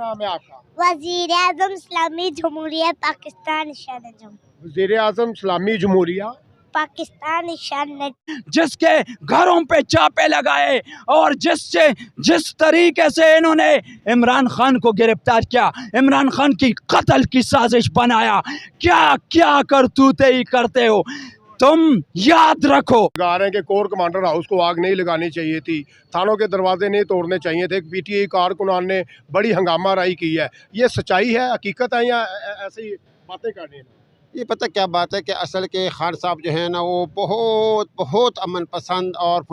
नाम है आपका? वजीर आजम इस्लामी जमहूरियत पाकिस्तान शाहजहां। वज़ीर आज़म इस्लामी जमहूरिया पाकिस्तान शाहजहां। जिसके घरों पे चापे लगाए और जिस तरीके से इन्होंने इमरान खान को गिरफ्तार किया, इमरान खान की कत्ल की साजिश बनाया, क्या क्या करतूते ही करते हो तुम, याद रखो। गा रहे हैं कि कोर कमांडर हाउस को आग नहीं लगानी चाहिए थी, थानों के दरवाजे नहीं तोड़ने चाहिए थे। पीटीआई कारकुनान ने बड़ी हंगामा राई की है, ये सच्चाई है, हकीकत है या ऐसी बातें कर रही हैं? ये पता क्या बात है कि असल के खान साहब जो है ना वो बहुत बहुत अमन पसंद और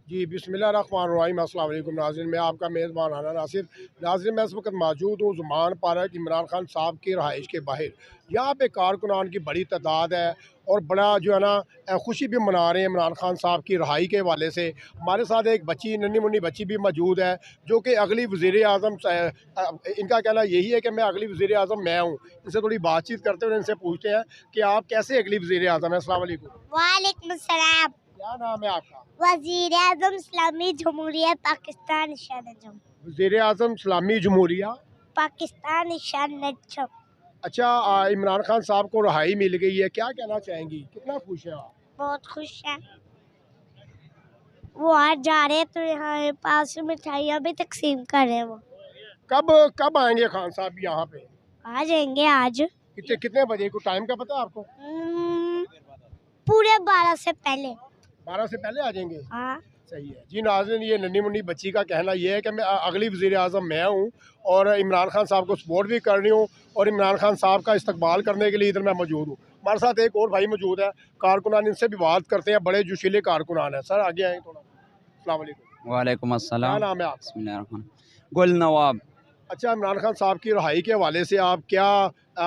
जी बिस्मिल्लाहिर्रहमानिर्रहीम। अस्सलाम वालेकुम नाज़रीन, मैं आपका मेज़बान हाना नासिर। नाज़रीन, मैं इस वक्त मौजूद हूँ ज़ुमान पार्क इमरान खान साहब की रहाइश के बाहर। यहाँ पे कारकुनान की बड़ी तादाद है और बड़ा जो है ना खुशी भी मना रहे हैं इमरान खान साहब की रहाई के हवाले से। हमारे साथ एक बच्ची, नन्ही मुन्नी बच्ची भी मौजूद है जो कि अगली वज़ीर आज़म, इनका कहना यही है कि मैं अगली वज़ीर आज़म मैं हूँ। इनसे थोड़ी बातचीत करते हुए इनसे पूछते हैं कि आप कैसे अगली वज़ीर आज़म हैं। अस्सलाम वालेकुम। वालेकुम सलाम। क्या नाम है आपका? वजीर आजम इस्लामी जमहूरियत पाकिस्तान शाहजहां। वज़ीर आज़म इस्लामी जमहूरिया पाकिस्तान शाहजहां। अच्छा, इमरान खान साहब को रहाई मिल गई है, क्या कहना चाहेंगी, कितना खुश हैं आप? बहुत खुश है। वो आज जा रहे हैं तो यहाँ पास में मिठाइयाँ भी तकसीम कर रहे हैं। वो कब कब आएंगे खान साहब यहाँ पे? आ जाएंगे आज। कितने कितने बजे को टाइम का पता है आपको? पूरे 12 से पहले। 12 से पहले आ जाएंगे। हाँ। सही है जी। नाज़रीन, ये नन्ही मुन्नी बच्ची का कहना ये है कि मैं अगली वज़ीर आज़म मैं हूँ और इमरान खान साहब को सपोर्ट भी कर रही हूँ और इमरान खान साहब का इस्तकबाल करने के लिए इधर मैं मौजूद हूँ। हमारे साथ एक और भाई मौजूद है कारकुनान, इनसे भी बात करते हैं। बड़े जोशीले कारकुनान है। सर आगे आए थोड़ा। अस्सलाम वालेकुम। वालेकुम अस्सलाम। क्या नाम है आपका? बिस्मिल्लाहिर्रहमान। गुल नवाब। अच्छा, इमरान खान साहब की रहाई के हवाले से आप क्या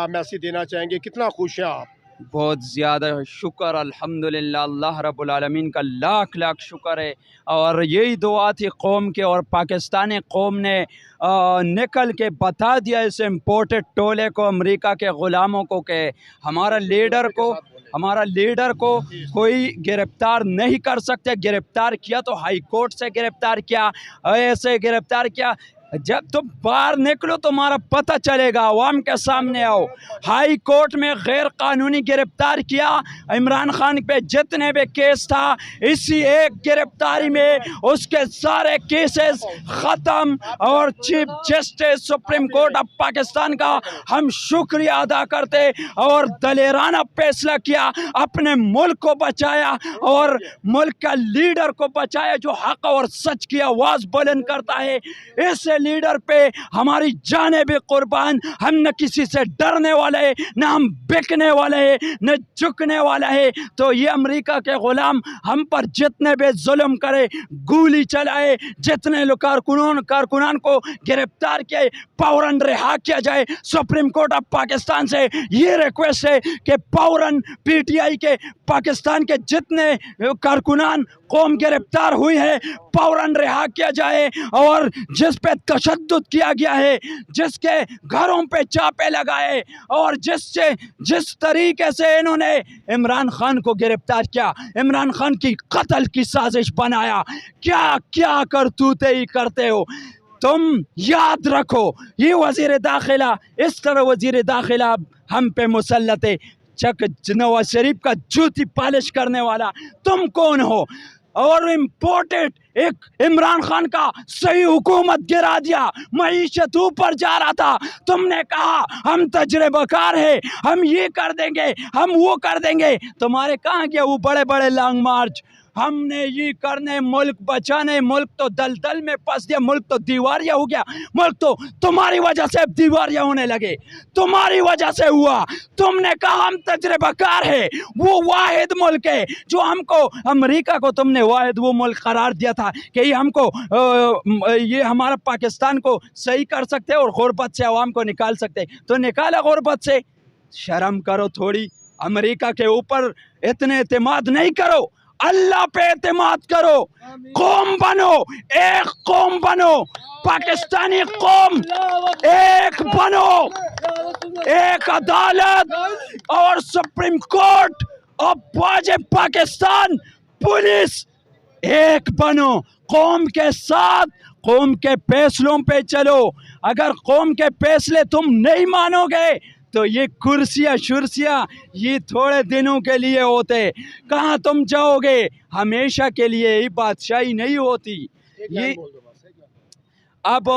मैसेज देना चाहेंगे, कितना खुश हैं आप? बहुत ज़्यादा शुक्र, अल्हम्दुलिल्लाह, अल्लाह रब्बुल आलमीन का लाख लाख शुक्र है। और यही दुआ थी कौम के, और पाकिस्तानी कौम ने निकल के बता दिया इस इम्पोर्टेड टोले को, अमेरिका के ग़ुलामों को, कि हमारा लीडर को कोई गिरफ़्तार नहीं कर सकते। गिरफ़्तार किया तो हाई कोर्ट से गिरफ़्तार किया, ऐसे गिरफ़्तार किया। जब तुम बाहर निकलो तुम्हारा पता चलेगा, आवाम के सामने आओ। हाई कोर्ट में गैर कानूनी गिरफ्तार किया इमरान खान पे, जितने भी केस था इसी एक गिरफ्तारी में उसके सारे केसेस ख़त्म। और chief justice supreme court of Pakistan का हम शुक्रिया अदा करते, और दलेराना फैसला किया, अपने मुल्क को बचाया और मुल्क का लीडर को बचाया जो हक और सच की आवाज़ बुलंद करता है। इस लीडर पे हमारी जानें भी कुर्बान। हम न किसी से डरने वाले हैं, न हम बिकने वाले हैं, न झुकने वाला है। तो ये अमेरिका के गुलाम हम पर जितने भी जुल्म करे, गोली चलाए, जितने लोग कारकुनान को गिरफ्तार किए, फौरन रिहा किया जाए। सुप्रीम कोर्ट ऑफ पाकिस्तान से ये रिक्वेस्ट है कि फौरन पीटीआई के, पाकिस्तान के जितने कारकुनान कौम गिरफ्तार हुई है फौरन रिहा किया जाए। और जिस पे तशद्दुद किया गया है, जिसके घरों पे चापे लगाए और जिस तरीके से इन्होंने इमरान खान को गिरफ्तार किया, इमरान खान की कत्ल की साजिश बनाया, क्या क्या करतूते ही करते हो तुम, याद रखो। ये वज़ीर दाखिला, इस तरह वज़ीर दाखिला हम पे मुसल्लत है। नवाज शरीफ का जूती पॉलिश करने वाला तुम कौन हो? और इम्पोर्टेड एक इमरान खान का सही हुकूमत गिरा दिया, मईशत ऊपर जा रहा था, तुमने कहा हम तजर्बाकार है, हम ये कर देंगे, हम वो कर देंगे। तुम्हारे कहाँ गया वो बड़े बड़े लॉन्ग मार्च? हमने ये करने, मुल्क बचाने, मुल्क तो दलदल में फंस गया, मुल्क तो दीवारिया हो गया, मुल्क तो तुम्हारी वजह से दीवारिया होने लगे, तुम्हारी वजह से हुआ। तुमने कहा हम तजर्बाकार है, वो वाहिद मुल्क है जो हमको, अमेरिका को तुमने वाहिद वो मुल्क करार दिया था कि ये हमको ये हमारा पाकिस्तान को सही कर सकते और गुर्बत से आवाम को निकाल सकते, तो निकाला गुर्बत से। शर्म करो थोड़ी, अमेरिका के ऊपर इतने एतमाद नहीं करो, अल्लाह पे एतमाद करो। कौम बनो, एक कौम बनो, पाकिस्तानी कौम एक बनो, एक अदालत और सुप्रीम कोर्ट और वाजिब पाकिस्तान पुलिस एक बनो। कौम के साथ कौम के फैसलों पे चलो। अगर कौम के फैसले तुम नहीं मानोगे तो ये कुर्सियाँ शुर्सियाँ ये थोड़े दिनों के लिए होते, कहाँ तुम जाओगे? हमेशा के लिए ही बादशाही नहीं होती। ये अब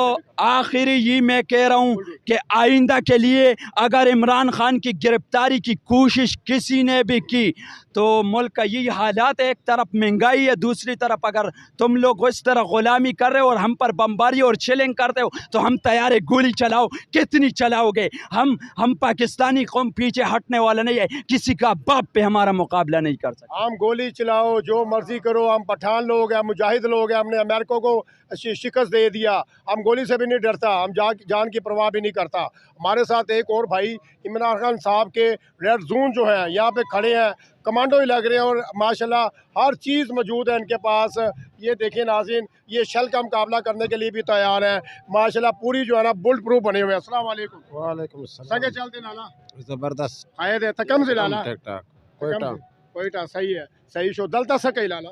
आखिरी ये मैं कह रहा हूँ कि आइंदा के लिए अगर इमरान खान की गिरफ्तारी की कोशिश किसी ने भी की तो मुल्क का यही हालात है। एक तरफ महंगाई है, दूसरी तरफ अगर तुम लोग इस तरह ग़ुलामी कर रहे हो और हम पर बमबारी और चिलिंग करते हो तो हम तैयार है गोली चलाओ। कितनी चलाओगे? हम पाकिस्तानी कौम पीछे हटने वाला नहीं है, किसी का बाप पे हमारा मुकाबला नहीं कर सकते। हम गोली चलाओ, जो मर्जी करो, हम पठान लोग हैं, मुजाहिद लोग हैं, हमने अमेरिका को शिकस्त दे दिया, हम गोली से भी नहीं डरता, हम जान की परवाह भी नहीं करता। हमारे साथ एक और भाई इमरान खान साहब के रेड जोन जो हैं यहाँ पे खड़े हैं, कमांडो ही लग रहे हैं और माशाल्लाह हर चीज़ मौजूद है इनके पास। ये देखिए नाज़रीन, ये शल का मुकाबला करने के लिए भी तैयार है माशाल्लाह, पूरी जो है ना बुलेट प्रूफ बने हुए हैं। अस्सलाम वालेकुम। वालेकुम सगे चलते लाला ज़बरदस्त आए थे तकम से लाला कोयटा कोयटा सही है, सही शो दलता सके लाला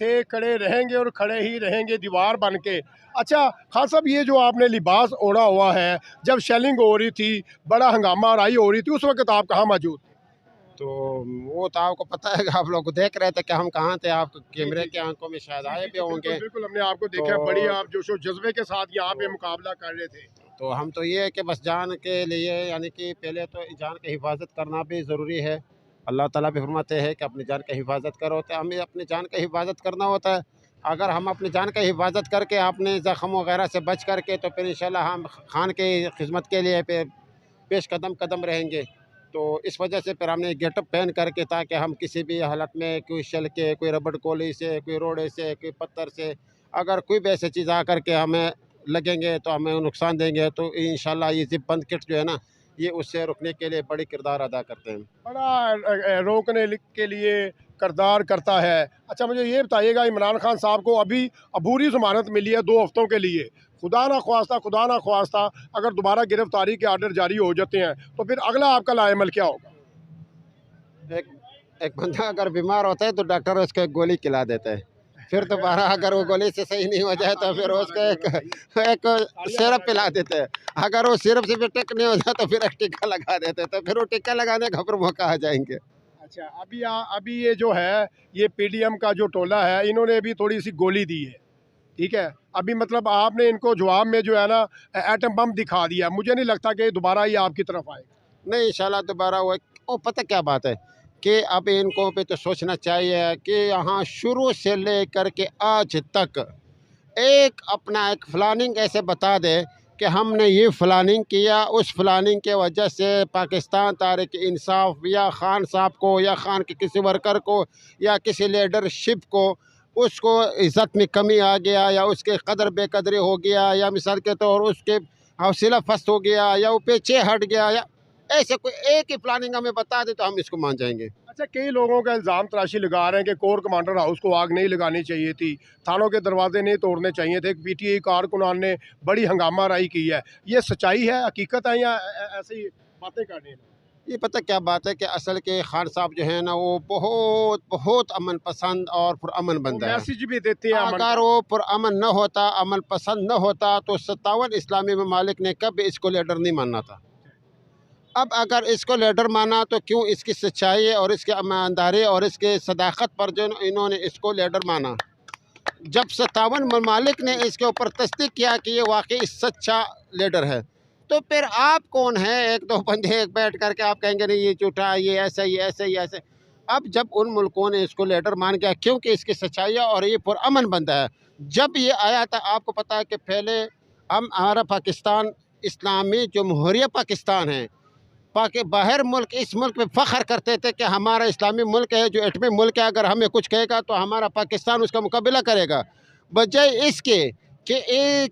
थे, खड़े रहेंगे और खड़े ही रहेंगे दीवार बन के। अच्छा खान साहब, ये जो आपने लिबास ओढ़ा हुआ है, जब शेलिंग हो रही थी, बड़ा हंगामा राई हो रही थी, उस वक्त आप कहाँ मौजूद थे? तो वो तो आपको पता है कि आप लोग देख रहे थे कि हम कहाँ थे, आप कैमरे की आंखों में शायद आए भी होंगे। बिल्कुल हमने आपको देखा, तो- बड़ी आप जोशो जज्बे के साथ यहाँ पे मुकाबला कर रहे थे। तो हम तो ये है कि बस जान के लिए यानी कि पहले तो जान की हिफाजत करना भी ज़रूरी है। अल्लाह ताला भी फरमाते हैं कि अपनी जान की हिफाजत करो, तो हमें अपनी जान की हिफाजत करना होता है। अगर हम अपनी जान की हिफाजत करके अपने ज़ख्म वगैरह से बच करके तो फिर इंशाल्लाह हम खान की खिदमत के लिए पेश कदम रहेंगे। तो इस वजह से फिर हमने गेटअप पहन करके, ताकि हम किसी भी हालत में कोई शल के, कोई रबड़ गोली से, कोई रोड़े से, कोई पत्थर से, अगर कोई भी ऐसी चीज़ आ करके हमें लगेंगे तो हमें नुकसान देंगे, तो इंशाल्लाह ये ज़िप बंद किट जो है ना, ये उससे रुकने के लिए बड़ी किरदार अदा करते हैं। बड़ा रोकने के लिए किरदार करता है। अच्छा मुझे ये बताइएगा, इमरान खान साहब को अभी अबूरी ज़मानत मिली है 2 हफ्तों के लिए, खुदा ना ख्वास्ता अगर दोबारा गिरफ्तारी के आर्डर जारी हो जाते हैं तो फिर अगला आपका लाएमल क्या होगा? एक बंदा अगर बीमार होता है तो डॉक्टर उसको एक गोली खिला देता है, फिर दोबारा अगर वो गोली से सही नहीं हो जाए तो फिर उसको एक सिरप पिला देते हैं। अगर वो सिरप से भी टिक नहीं हो जाए तो फिर एक टीका लगा देते हैं, तो फिर वो टीका लगाने का फिर मौका आ जाएंगे। अच्छा अभी ये जो है, ये पीडीएम का जो टोला है, इन्होंने अभी थोड़ी सी गोली दी है, ठीक है। अभी मतलब आपने इनको जवाब में जो है ना एटम बम दिखा दिया, मुझे नहीं लगता कि दोबारा ये आपकी तरफ आएगा। नहीं इंशाल्लाह दोबारा वो पता क्या बात है कि अब इनको पे तो सोचना चाहिए कि यहाँ शुरू से लेकर के आज तक एक अपना एक प्लानिंग ऐसे बता दे कि हमने ये प्लानिंग किया, उस प्लानिंग के वजह से पाकिस्तान तहरीक इंसाफ या खान साहब को या खान के किसी वर्कर को या किसी लीडरशिप को उसको इज़्ज़त में कमी आ गया या उसके कदर बेकदरी हो गया या मिसाल के तौर उसके हौसला फस्त हो गया या वो पीछे हट गया, या ऐसे कोई एक ही प्लानिंग हमें बता दे तो हम इसको मान जाएंगे। अच्छा कई लोगों का इल्ज़ाम तराशी लगा रहे हैं कि कोर कमांडर हाउस को आग नहीं लगानी चाहिए थी, थानों के दरवाजे नहीं तोड़ने चाहिए थे, पीटीआई कारकुनान ने बड़ी हंगामा राई की है, ये सच्चाई है, हकीकत है या ऐसे ही बातें कर रहे हैं? ये पता क्या बात है कि असल के खान साहब जो है ना वो बहुत बहुत अमन पसंद और पुरअमन बंदा है। मैसेज भी देते हैं अमन अगर का। वो पुरअमन न होता, अमन पसंद न होता तो 57 इस्लामी ममालिक ने कभी इसको लीडर नहीं मानना था। अब अगर इसको लीडर माना तो क्यों इसकी सच्चाई और इसकी ईमानदारी और इसके सदाकत पर जो इन्होंने इसको लीडर माना। जब 57 ममालिक ने इसके ऊपर तस्दीक किया कि ये वाकई सच्चा लीडर है, तो फिर आप कौन है? एक दो बंदे बैठ करके आप कहेंगे नहीं ये झूठा, ये ऐसा, ये ऐसे, ये ऐसे। अब जब उन मुल्कों ने इसको लीडर मान गया क्योंकि इसकी सच्चाई और ये पुरअमन बंदा है। जब ये आया था आपको पता है कि पहले हमारा पाकिस्तान इस्लामी जमहूरिया पाकिस्तान है, बाहर मुल्क इस मुल्क में फ़ख्र करते थे कि हमारा इस्लामी मुल्क है, जो एटमी मुल्क है, अगर हमें कुछ कहेगा तो हमारा पाकिस्तान उसका मुकाबला करेगा। बजाय इसके कि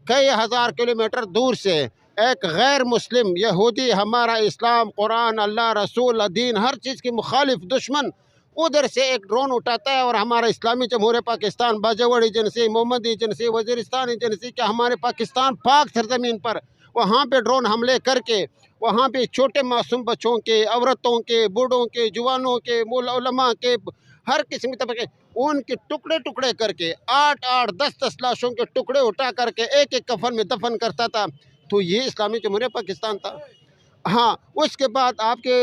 कई हज़ार किलोमीटर दूर से एक गैर मुस्लिम यहूदी हमारा इस्लाम, कुरान, अल्लाह, रसूल, दीन, हर चीज़ की मुखालिफ दुश्मन उधर से एक ड्रोन उठाता है और हमारा इस्लामी जमहूरियत Pakistan, Bajaur agency, Mohmand agency, Waziristan agency के हमारे पाकिस्तान पाक सरजमीन पर वहाँ पे ड्रोन हमले करके वहाँ पे छोटे मासूम बच्चों के, औरतों के, बूढ़ों के, जवानों के, उलमा के, हर किस्म के तबके उनके टुकड़े टुकड़े करके 8-8, 10-10 लाशों के टुकड़े उठा करके एक एक कफन में दफन करता था। तो ये इस्लामी जमहूरियत पाकिस्तान था। हाँ, उसके बाद आपके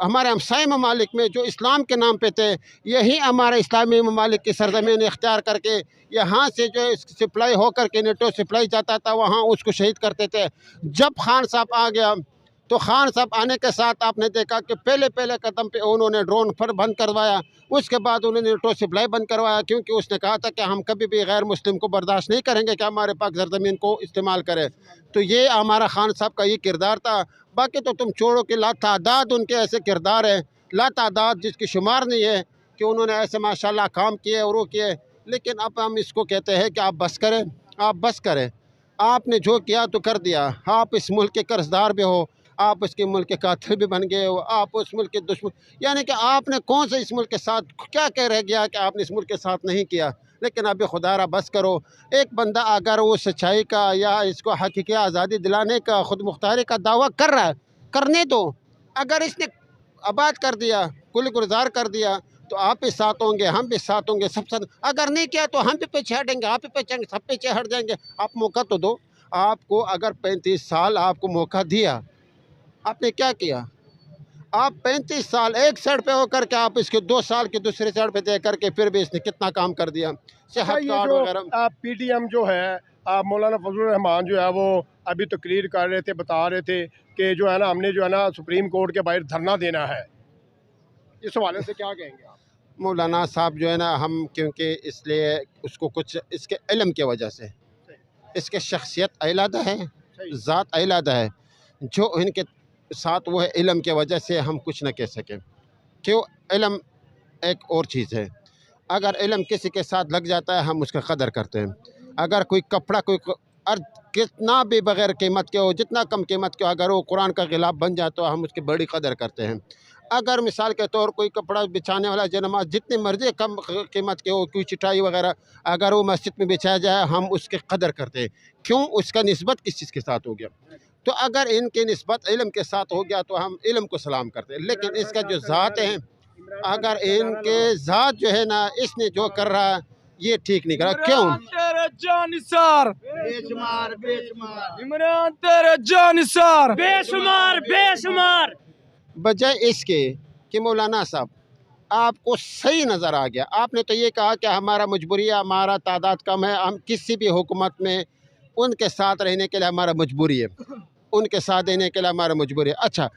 हमारे हमसाए ममालिक में जो इस्लाम के नाम पे थे, यही हमारे इस्लामी ममालिक की सरजमीन इख्तियार करके यहाँ से जो सप्लाई होकर के नेटो सप्लाई जाता था वहाँ उसको शहीद करते थे। जब खान साहब आ गया तो खान साहब आने के साथ आपने देखा कि पहले कदम पे उन्होंने ड्रोन पर बंद करवाया, उसके बाद उन्होंने नेटो सप्लाई बंद करवाया, क्योंकि उसने कहा था कि हम कभी भी गैर मुस्लिम को बर्दाश्त नहीं करेंगे कि हमारे पाक सरजमीन को इस्तेमाल करे। तो ये हमारा खान साहब का ये किरदार था। बाकी तो तुम छोड़ो कि लातादाद उनके ऐसे किरदार हैं, लातादाद जिसकी शुमार नहीं है कि उन्होंने ऐसे माशाल्लाह काम किए और वो किए। लेकिन अब हम इसको कहते हैं कि आप बस करें, आप बस करें। आपने जो किया तो कर दिया। आप इस मुल्क के कर्जदार भी हो, आप इसके मुल्क के कातिल भी बन गए हो, आप उस मुल्क के दुश्मन, यानी कि आपने कौन सा इस मुल्क के साथ क्या कह रह गया कि आपने इस मुल्क के साथ नहीं किया। लेकिन अभी खुदारा बस करो। एक बंदा अगर वो सच्चाई का या इसको हकीकी आज़ादी दिलाने का, खुद मुख्तारी का दावा कर रहा है, करने दो। अगर इसने आबाद कर दिया, कुल गुलजार कर दिया, तो आप भी साथ होंगे, हम भी साथ होंगे, सब साथ। अगर नहीं किया तो हम भी पीछे हटेंगे, आप भी पीछे हटेंगे, सब पीछे हट जाएंगे। आप मौका तो दो। आपको अगर 35 साल आपको मौका दिया, आपने क्या किया? आप 35 साल एक साइड पे होकर के आप इसके 2 साल के दूसरे साइड पे दे करके फिर भी इसने कितना काम कर दिया। सेहत कार्ड वगैरह। PTM जो है मौलाना फजलुर रहमान जो है वो अभी तकरीर कर रहे थे, बता रहे थे कि जो है ना हमने जो है ना सुप्रीम कोर्ट के बाहर धरना देना है। इस हवाले से क्या कहेंगे आप? मौलाना साहब जो है ना, हम क्योंकि इसलिए उसको कुछ इसके इल्म की वजह से, इसके शख्सियत अलग है, ज़ात अलग है, जो इनके साथ वो है इल्म की वजह से हम कुछ न कह सकें। क्यों? इल्म एक और चीज़ है। अगर इल्म किसी के साथ लग जाता है हम उसका कदर करते हैं। अगर कोई कपड़ा और कितना भी बग़ैर कीमत के हो, जितना कम कीमत के हो, अगर वो कुरान का ख़िलाफ़ बन जाए तो हम उसकी बड़ी कदर करते हैं। अगर मिसाल के तौर कोई कपड़ा बिछाने वाला जनमा जितनी मर्ज़ी कम कीमत के हो, कोई चटाई वगैरह अगर वो मस्जिद में बिछाया जाए हम उसकी कदर करते हैं। क्यों? उसका निस्बत किस चीज़ के साथ हो गया। तो अगर इनकी निस्बत इल्म के साथ हो गया तो हम इल्म को सलाम करते हैं। लेकिन इसका जो ज़ात है, अगर इनके ज़ात जो है ना, इसने जो कर रहा है ये ठीक नहीं कर रहा। क्यों? तेरे जानिसार इमरान, तेरे जानिसार बेशुमार बेशुमार। बजाय इसके कि मौलाना साहब आपको सही नज़र आ गया, आपने तो ये कहा कि हमारा मजबूरी है, हमारा तादाद कम है, हम किसी भी हुकूमत में उनके साथ रहने के लिए हमारा मजबूरी है, उनके साथ देने के लिए हमारा मजबूरी है। अच्छा,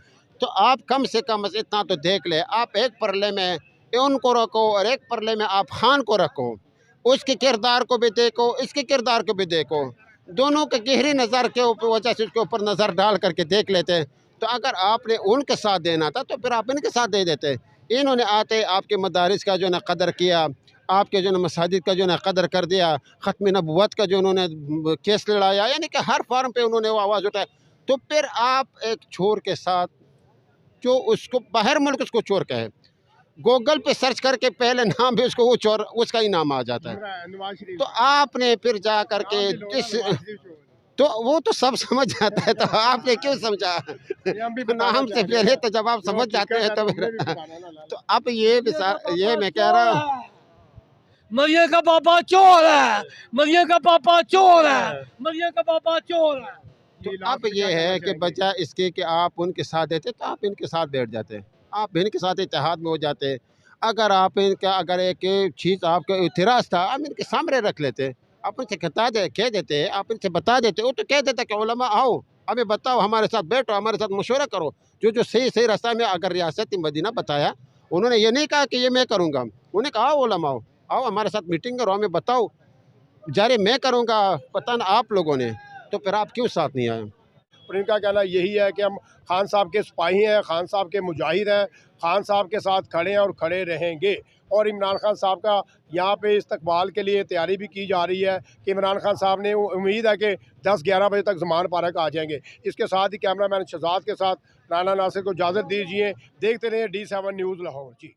तो आप कम से कम इतना तो देख ले, आप एक परले में उनको रखो और एक परले में आप खान को रखो, उसके किरदार को भी देखो, इसके किरदार को भी देखो, दोनों के गहरी नज़र के वजह से उसके ऊपर नज़र डाल करके देख लेते हैं। तो अगर आपने उनके साथ देना था तो फिर आप इनके साथ दे देते। इन्होंने आते आपके मदारिस का जो ना कदर किया, आपके जो ना मसाजिद का जो ना कदर कर दिया, ख़त्म नबुव्वत का जो उन्होंने केस लड़ाया, यानी कि हर फॉर्म पे उन्होंने वो आवाज़ उठाई। तो फिर आप एक चोर के साथ जो उसको बाहर मुल्क उसको चोर कहे, गूगल पे सर्च करके पहले नाम भी उसको वो चोर उसका ही नाम आ जाता है। तो आपने फिर जा करके इस तो वो तो सब समझ जाता है, तो आपने क्यों समझा? नाम से पहले तो जब आप समझ जाते हैं तो तो अब ये मैं कह रहा हूँ, मरियम का पापा चोर है, मरियम का पापा चोर है, मरियम का पापा चोर है। तो अब ये है कि बजाय इसके कि आप उनके साथ देते तो आप इनके साथ बैठ जाते, आप इनके साथ इत्तेहाद में हो जाते। अगर आप इनका अगर एक चीज़ आपका इतिराज़ था आप इनके सामने रख लेते, आप उनसे कह देते, आप इनसे बता देते। वो तो कह देता कि उलमा आओ हमें बताओ, हमारे साथ बैठो, हमारे साथ मशवरा करो, जो सही रास्ता में। अगर रियासत मदीना बताया, उन्होंने ये नहीं कहा कि ये मैं करूँगा, उन्होंने कहा उलमा आओ हमारे साथ मीटिंग करो, हमें बताओ, जारे मैं करूँगा पता ना आप लोगों ने, तो फिर आप क्यों साथ नहीं आए? और इनका कहना यही है कि हम खान साहब के सिपाही हैं, खान साहब के मुजाहिद हैं, खान साहब के साथ खड़े हैं और खड़े रहेंगे। और इमरान खान साहब का यहाँ पे इस्तकबाल के लिए तैयारी भी की जा रही है कि इमरान खान साहब ने उम्मीद है कि 10-11 बजे तक ज़मान पार्क आ जाएंगे। इसके साथ ही कैमरामैन शहजाद के साथ राना नासिर को इजाज़त दीजिए। देखते रहिए D7 न्यूज़ लाहौर जी।